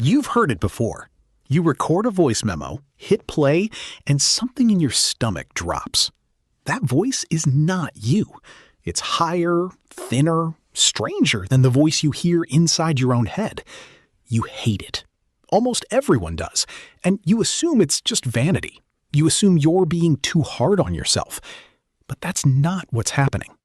You've heard it before. You record a voice memo, hit play, and something in your stomach drops. That voice is not you. It's higher, thinner, stranger than the voice you hear inside your own head. You hate it. Almost everyone does. And you assume it's just vanity. You assume you're being too hard on yourself. But that's not what's happening.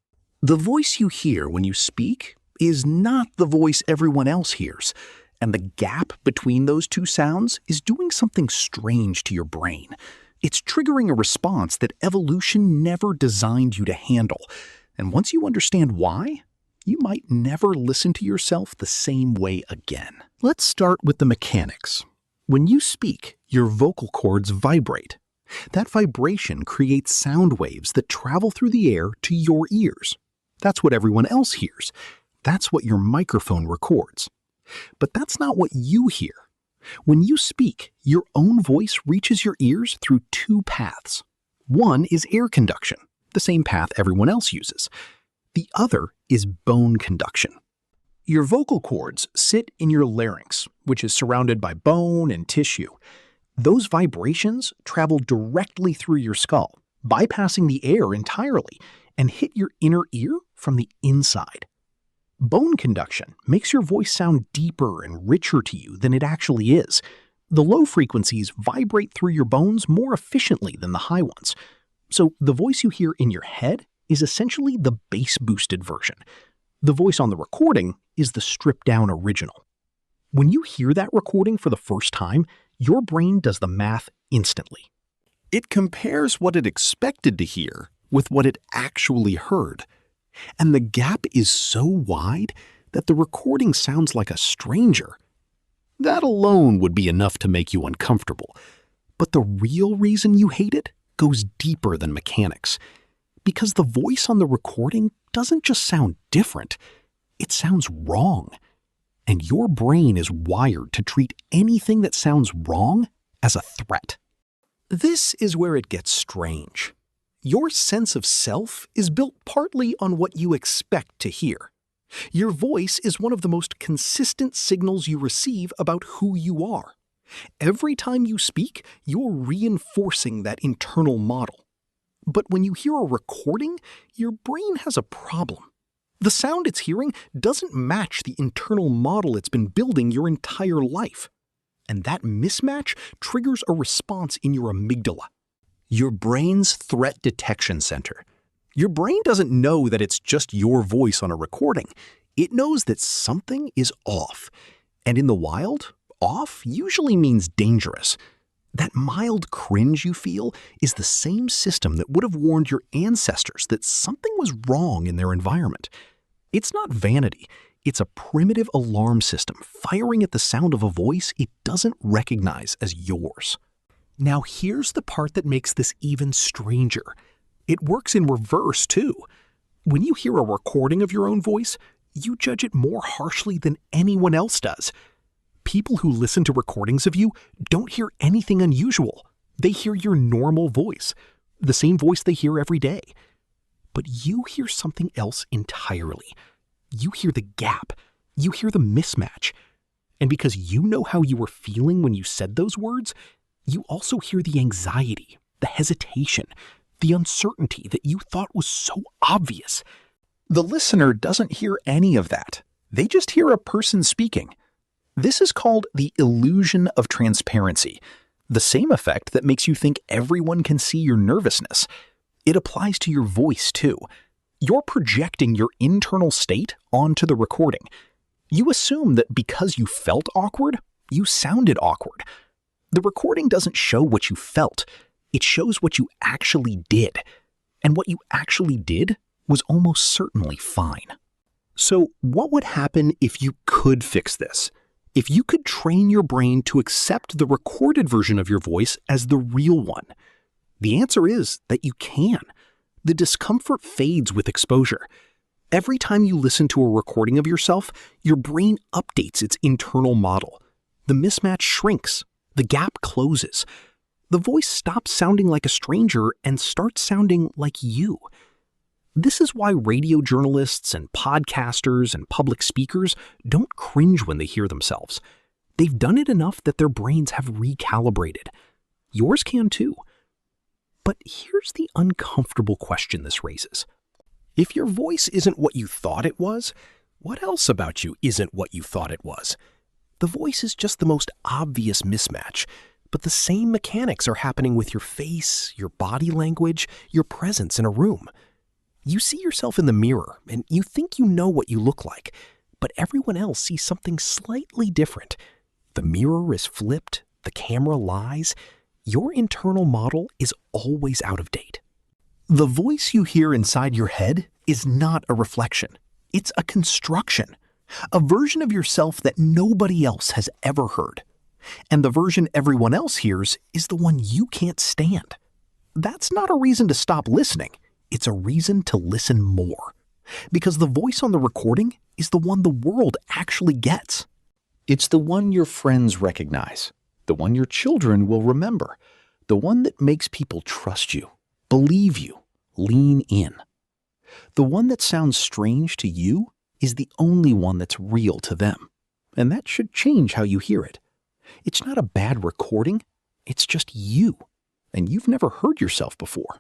The voice you hear when you speak is not the voice everyone else hears. And the gap between those two sounds is doing something strange to your brain. It's triggering a response that evolution never designed you to handle. And once you understand why, you might never listen to yourself the same way again. Let's start with the mechanics. When you speak, your vocal cords vibrate. That vibration creates sound waves that travel through the air to your ears. That's what everyone else hears. That's what your microphone records. But that's not what you hear. When you speak, your own voice reaches your ears through two paths. One is air conduction, the same path everyone else uses. The other is bone conduction. Your vocal cords sit in your larynx, which is surrounded by bone and tissue. Those vibrations travel directly through your skull, bypassing the air entirely, and hit your inner ear from the inside. Bone conduction makes your voice sound deeper and richer to you than it actually is. The low frequencies vibrate through your bones more efficiently than the high ones. So the voice you hear in your head is essentially the bass-boosted version. The voice on the recording is the stripped-down original. When you hear that recording for the first time, your brain does the math instantly. It compares what it expected to hear with what it actually heard. And the gap is so wide that the recording sounds like a stranger. That alone would be enough to make you uncomfortable. But the real reason you hate it goes deeper than mechanics. Because the voice on the recording doesn't just sound different, it sounds wrong. And your brain is wired to treat anything that sounds wrong as a threat. This is where it gets strange. Your sense of self is built partly on what you expect to hear. Your voice is one of the most consistent signals you receive about who you are. Every time you speak, you're reinforcing that internal model. But when you hear a recording, your brain has a problem. The sound it's hearing doesn't match the internal model it's been building your entire life. And that mismatch triggers a response in your amygdala, your brain's threat detection center. Your brain doesn't know that it's just your voice on a recording. It knows that something is off. And in the wild, off usually means dangerous. That mild cringe you feel is the same system that would have warned your ancestors that something was wrong in their environment. It's not vanity. It's a primitive alarm system firing at the sound of a voice it doesn't recognize as yours. Now here's the part that makes this even stranger. It works in reverse, too. When you hear a recording of your own voice, you judge it more harshly than anyone else does. People who listen to recordings of you don't hear anything unusual. They hear your normal voice, the same voice they hear every day. But you hear something else entirely. You hear the gap. You hear the mismatch. And because you know how you were feeling when you said those words, you also hear the anxiety, the hesitation, the uncertainty that you thought was so obvious. The listener doesn't hear any of that. They just hear a person speaking. This is called the illusion of transparency, the same effect that makes you think everyone can see your nervousness. It applies to your voice, too. You're projecting your internal state onto the recording. You assume that because you felt awkward, you sounded awkward. The recording doesn't show what you felt. It shows what you actually did. And what you actually did was almost certainly fine. So what would happen if you could fix this? If you could train your brain to accept the recorded version of your voice as the real one? The answer is that you can. The discomfort fades with exposure. Every time you listen to a recording of yourself, your brain updates its internal model. The mismatch shrinks. The gap closes. The voice stops sounding like a stranger and starts sounding like you. This is why radio journalists and podcasters and public speakers don't cringe when they hear themselves. They've done it enough that their brains have recalibrated. Yours can too. But here's the uncomfortable question this raises. If your voice isn't what you thought it was, what else about you isn't what you thought it was? The voice is just the most obvious mismatch, but the same mechanics are happening with your face, your body language, your presence in a room. You see yourself in the mirror, and you think you know what you look like, but everyone else sees something slightly different. The mirror is flipped, the camera lies. Your internal model is always out of date. The voice you hear inside your head is not a reflection. It's a construction, a version of yourself that nobody else has ever heard. And the version everyone else hears is the one you can't stand. That's not a reason to stop listening. It's a reason to listen more. Because the voice on the recording is the one the world actually gets. It's the one your friends recognize, the one your children will remember, the one that makes people trust you, believe you, lean in. The one that sounds strange to you is the only one that's real to them. And that should change how you hear it. It's not a bad recording, it's just you. And you've never heard yourself before.